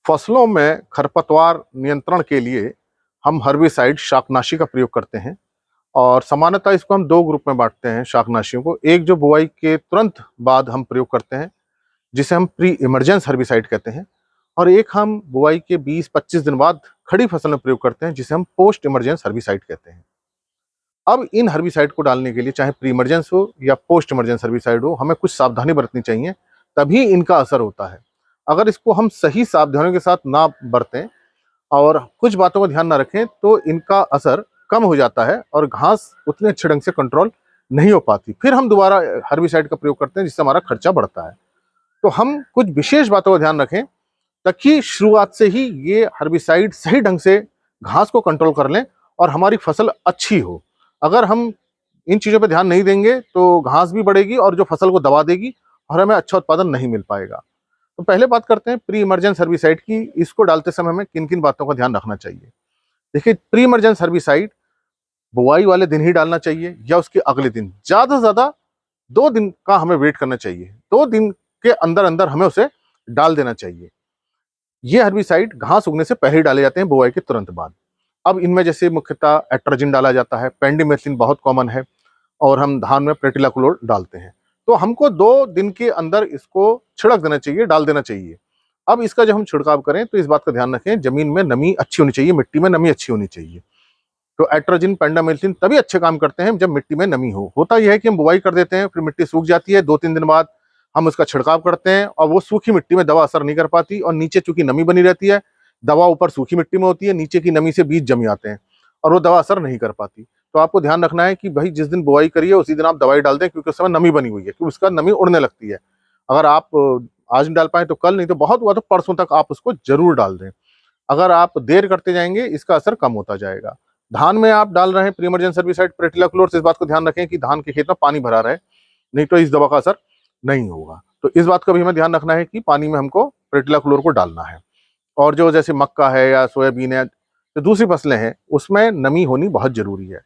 फसलों में खरपतवार नियंत्रण के लिए हम हर्बिसाइड शाकनाशी का प्रयोग करते हैं और सामान्यतः इसको हम 2 ग्रुप में बाँटते हैं शाकनाशियों को। एक जो बुआई के तुरंत बाद हम प्रयोग करते हैं, जिसे हम प्री इमर्जेंस हर्बिसाइड कहते हैं, और एक हम बुआई के 20-25 दिन बाद खड़ी फसल में प्रयोग करते हैं, जिसे हम पोस्ट इमर्जेंस हर्बिसाइड कहते हैं। अब इन हर्बिसाइड को डालने के लिए चाहे प्री इमर्जेंस हो या पोस्ट इमर्जेंस हर्बिसाइड हो, हमें कुछ सावधानी बरतनी चाहिए, तभी इनका असर होता है। अगर इसको हम सही सावधानियों के साथ ना बरतें और कुछ बातों का ध्यान ना रखें, तो इनका असर कम हो जाता है और घास उतने अच्छे ढंग से कंट्रोल नहीं हो पाती। फिर हम दोबारा हर्बिसाइड का प्रयोग करते हैं, जिससे हमारा खर्चा बढ़ता है। तो हम कुछ विशेष बातों का ध्यान रखें, ताकि शुरुआत से ही ये हर्बिसाइड सही ढंग से घास को कंट्रोल कर लें और हमारी फसल अच्छी हो। अगर हम इन चीज़ों पे ध्यान नहीं देंगे, तो घास भी बढ़ेगी और जो फसल को दबा देगी और हमें अच्छा उत्पादन नहीं मिल पाएगा। तो पहले बात करते हैं प्री इमर्जेंस हर्बिसाइड की। इसको डालते समय हमें किन-किन बातों का ध्यान रखना चाहिए। देखिए, प्री इमर्जेंस हर्बिसाइड बुआई वाले दिन ही डालना चाहिए या उसके अगले दिन। ज़्यादा से ज़्यादा 2 दिन का हमें वेट करना चाहिए। 2 दिन के अंदर-अंदर हमें उसे डाल देना चाहिए। ये हर्बिसाइड घास उगने से पहले ही डाले जाते हैं, बुआई के तुरंत बाद। अब इनमें जैसे मुख्यतः एट्राजिन डाला जाता है, पेंडिमेथलिन बहुत कॉमन है, और हम धान में प्रोटिलाक्लोर डालते हैं। तो हमको 2 दिन के अंदर इसको छिड़क देना चाहिए, डाल देना चाहिए। अब इसका जब हम छिड़काव करें, तो इस बात का ध्यान रखें, जमीन में नमी अच्छी होनी चाहिए, मिट्टी में नमी अच्छी होनी चाहिए। तो एट्राजिन, पेंडामेथलिन तभी अच्छे काम करते हैं जब मिट्टी में नमी हो। होता यह है कि हम बुआई कर देते हैं, फिर मिट्टी सूख जाती है, 2-3 दिन बाद हम उसका छिड़काव करते हैं और वो सूखी मिट्टी में दवा असर नहीं कर पाती, और नीचे चूंकि नमी बनी रहती है, दवा ऊपर सूखी मिट्टी में होती है, नीचे की नमी से बीज जम जाते हैं और वो दवा असर नहीं कर पाती। तो आपको ध्यान रखना है कि भाई जिस दिन बुआई करिए उसी दिन आप दवाई डाल दें, क्योंकि उस समय नमी बनी हुई है, क्योंकि उसका नमी उड़ने लगती है। अगर आप आज नहीं डाल पाए तो कल, नहीं तो बहुत हुआ तो परसों तक आप उसको जरूर डाल दें। अगर आप देर करते जाएंगे, इसका असर कम होता जाएगा। धान में आप डाल रहे हैं प्री इमर्जेंस हर्बिसाइड प्रोटिलाक्लोर, इस बात को ध्यान रखें कि धान के खेत में पानी भरा रहे, नहीं तो इस दवा का असर नहीं होगा। तो इस बात का भी हमें ध्यान रखना है कि पानी में हमको प्रोटिलाक्लोर को डालना है। और जो जैसे मक्का है या सोयाबीन है, जो दूसरी फसलें हैं, उसमें नमी होनी बहुत जरूरी है।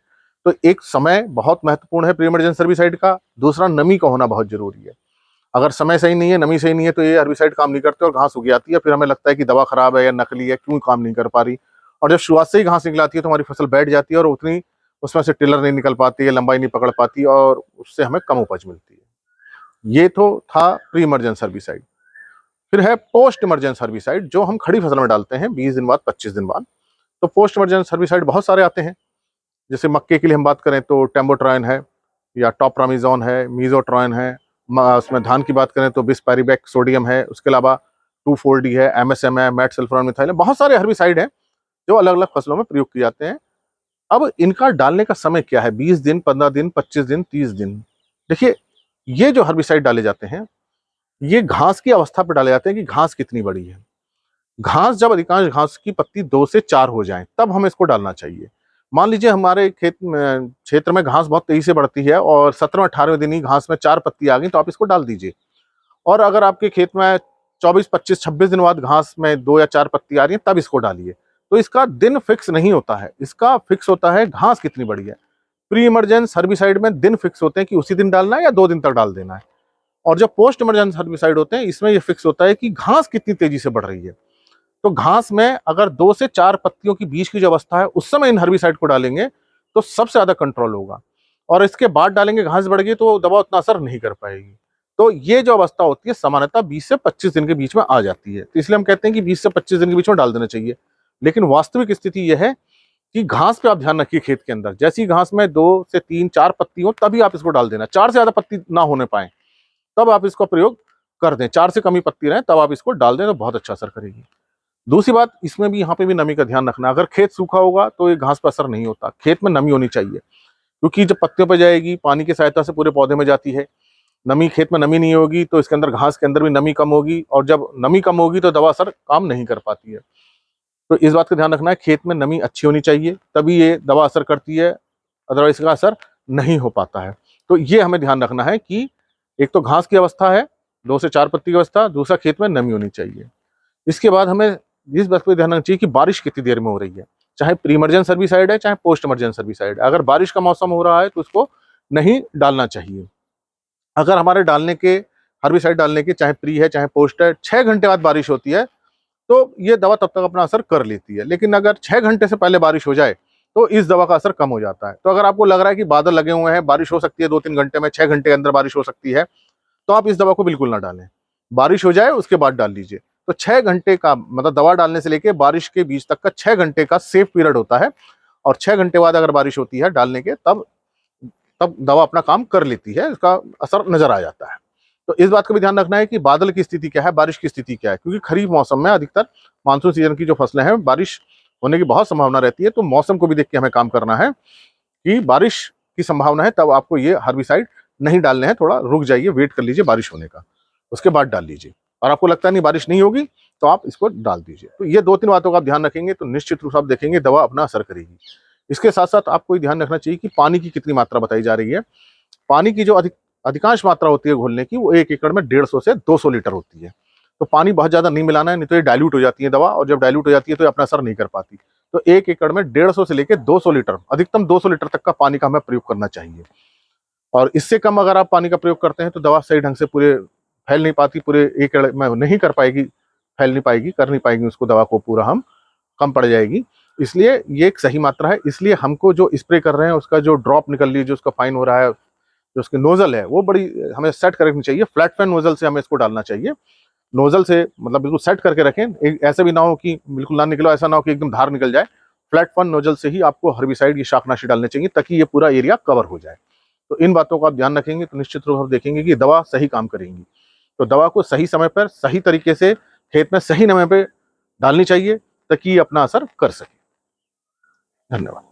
तो एक समय बहुत महत्वपूर्ण है प्री इमर्जेंस हर्बिसाइड का, दूसरा नमी का होना बहुत जरूरी है। अगर समय सही नहीं है, नमी सही नहीं है, तो ये हर्बिसाइड काम नहीं करते और घास उग जाती है। फिर हमें लगता है कि दवा खराब है या नकली है, क्यों काम नहीं कर पा रही। और जब शुरुआत से ही घास निकल आती है, तो हमारी फसल बैठ जाती है और उतनी उसमें से टिलर नहीं निकल पाती है, लंबाई नहीं पकड़ पाती और उससे हमें कम उपज मिलती है। ये तो था प्री इमर्जेंस हर्बिसाइड। फिर है पोस्ट इमर्जेंस हर्बिसाइड, जो हम खड़ी फसल में डालते हैं 20 दिन बाद, 25 दिन बाद। तो पोस्ट इमर्जेंस हर्बिसाइड बहुत सारे आते हैं। जैसे मक्के के लिए हम बात करें तो टेम्बोट्राइन है, या टॉपरामिजोन है, मीजोट्राइन है। उसमें धान की बात करें तो बिस्पैरीबेक सोडियम है, उसके अलावा 2,4-D है, एमएसएम है, मेट सल्फोरान मिथाइल है। बहुत सारे हर्बिसाइड हैं जो अलग अलग फसलों में प्रयोग किए जाते हैं। अब इनका डालने का समय क्या है? 20 दिन, 15 दिन, 25 दिन, 30 दिन। देखिए, ये जो हर्बिसाइड डाले जाते हैं, ये घास की अवस्था पर डाले जाते हैं कि घास कितनी बड़ी है। घास जब अधिकांश घास की पत्ती 2 से 4 हो जाए, तब हमें इसको डालना चाहिए। मान लीजिए हमारे खेत में, क्षेत्र में घास बहुत तेजी से बढ़ती है और 17वें-18वें दिन ही घास में 4 पत्ती आ गई, तो आप इसको डाल दीजिए। और अगर आपके खेत में 24, 25, 26 दिन बाद घास में 2 या 4 पत्ती आ रही है, तब इसको डालिए। तो इसका दिन फिक्स नहीं होता है, इसका फिक्स होता है घास कितनी बड़ी है। प्री इमर्जेंस हर्बिसाइड में दिन फिक्स होते हैं कि उसी दिन डालना है या 2 दिन तक डाल देना है। और जो पोस्ट इमर्जेंस हर्बिसाइड होते हैं, इसमें ये फिक्स होता है कि घास कितनी तेजी से बढ़ रही है। तो घास में अगर 2 से 4 पत्तियों के बीच की जो अवस्था है, उस समय इन हर्बिसाइड को डालेंगे तो सबसे ज्यादा कंट्रोल होगा। और इसके बाद डालेंगे, घास बढ़ गई, तो दवा उतना असर नहीं कर पाएगी। तो ये जो अवस्था होती है, सामान्यतः 20 से 25 दिन के बीच में आ जाती है। तो इसलिए हम कहते हैं कि 20 से 25 दिन के बीच में डाल देना चाहिए। लेकिन वास्तविक स्थिति यह है कि घास पे आप ध्यान रखिए, खेत के अंदर जैसी घास में 2 से 3, 4 पत्ती हो, तभी आप इसको डाल देना। 4 से ज्यादा पत्ती ना होने पाए, तब आप इसका प्रयोग कर दें। 4 से कम ही पत्ती रहे, तब आप इसको डाल दें, तो बहुत अच्छा असर करेगी। दूसरी बात, इसमें भी, यहाँ पे भी नमी का ध्यान रखना। अगर खेत सूखा होगा तो ये घास पर असर नहीं होता, खेत में नमी होनी चाहिए, क्योंकि जब पत्तियों पर जाएगी, पानी की सहायता से पूरे पौधे में जाती है। नमी, खेत में नमी नहीं होगी तो इसके अंदर, घास के अंदर भी नमी कम होगी, और जब नमी कम होगी तो दवा असर काम नहीं कर पाती है। तो इस बात का ध्यान रखना है, खेत में नमी अच्छी होनी चाहिए, तभी ये दवा असर करती है, अदरवाइज इसका असर नहीं हो पाता है। तो ये हमें ध्यान रखना है कि एक तो घास की अवस्था है, 2 से 4 पत्ती की अवस्था, दूसरा खेत में नमी होनी चाहिए। इसके बाद हमें इस बात पे ध्यान रखना चाहिए कि बारिश कितनी देर में हो रही है। चाहे प्री इमर्जेंस हर्बिसाइड है, चाहे पोस्ट इमर्जेंस हर्बिसाइड है, अगर बारिश का मौसम हो रहा है तो उसको नहीं डालना चाहिए। अगर हमारे डालने के, हर्बिसाइड डालने के, चाहे प्री है चाहे पोस्ट है, 6 घंटे बाद बारिश होती है, तो ये दवा तब तक अपना असर कर लेती है। लेकिन अगर 6 घंटे से पहले बारिश हो जाए, तो इस दवा का असर कम हो जाता है। तो अगर आपको लग रहा है कि बादल लगे हुए हैं, बारिश हो सकती है 2-3 घंटे में, 6 घंटे के अंदर बारिश हो सकती है, तो आप इस दवा को बिल्कुल ना डालें। बारिश हो जाए उसके बाद डाल लीजिए। तो 6 घंटे का मतलब दवा डालने से लेके बारिश के बीच तक का 6 घंटे का सेफ पीरियड होता है, और 6 घंटे बाद अगर बारिश होती है डालने के, तब तब दवा अपना काम कर लेती है, इसका असर नज़र आ जाता है। तो इस बात का भी ध्यान रखना है कि बादल की स्थिति क्या है, बारिश की स्थिति क्या है, क्योंकि खरीफ मौसम में अधिकतर मानसून सीजन की जो फसलें हैं, बारिश होने की बहुत संभावना रहती है। तो मौसम को भी देख के हमें काम करना है कि बारिश की संभावना है, तब आपको ये हर्बिसाइड नहीं डालने हैं, थोड़ा रुक जाइए, वेट कर लीजिए बारिश होने का, उसके बाद डाल लीजिए। और आपको लगता है नहीं बारिश नहीं होगी, तो आप इसको डाल दीजिए। तो ये 2-3 बातों का आप ध्यान रखेंगे तो निश्चित रूप से आप देखेंगे दवा अपना असर करेगी। इसके साथ-साथ आपको ये ध्यान रखना चाहिए कि पानी की कितनी मात्रा बताई जा रही है। पानी की जो अधिकांश मात्रा होती है घोलने की, वो 1 एकड़ में 150 से 200 लीटर होती है। तो पानी बहुत ज़्यादा नहीं मिलाना है, नहीं तो ये डाइल्यूट हो जाती है दवा, और जब डाइल्यूट हो जाती है तो ये अपना असर नहीं कर पाती। तो 1 एकड़ में 150 से लेके 200 लीटर, अधिकतम 200 लीटर तक का पानी का हमें प्रयोग करना चाहिए। और इससे कम अगर आप पानी का प्रयोग करते हैं, तो दवा सही ढंग से पूरे फैल नहीं पाती, पूरे एकड़ में नहीं कर पाएगी, फैल नहीं पाएगी, कर नहीं पाएगी उसको, दवा को पूरा हम कम पड़ जाएगी। इसलिए ये एक सही मात्रा है। इसलिए हमको जो स्प्रे कर रहे हैं, उसका जो ड्रॉप निकल रही है, जो उसका फाइन हो रहा है, जो उसकी नोजल है, वो बड़ी हमें सेट करनी चाहिए। फ्लैट फैन नोजल से हमें इसको डालना चाहिए। नोजल से मतलब बिल्कुल सेट करके रखें, ऐसे भी ना हो कि बिल्कुल ना निकलो, ऐसा ना हो कि एकदम धार निकल जाए। फ्लैट फैन नोजल से ही आपको हर्बिसाइड, ये शाकनाशी डालने चाहिए, ताकि ये पूरा एरिया कवर हो जाए। तो इन बातों का आप ध्यान रखेंगे तो निश्चित रूप से आप देखेंगे कि दवा सही काम करेंगी। तो दवा को सही समय पर, सही तरीके से खेत में सही समय पे डालनी चाहिए, ताकि ये अपना असर कर सके। धन्यवाद।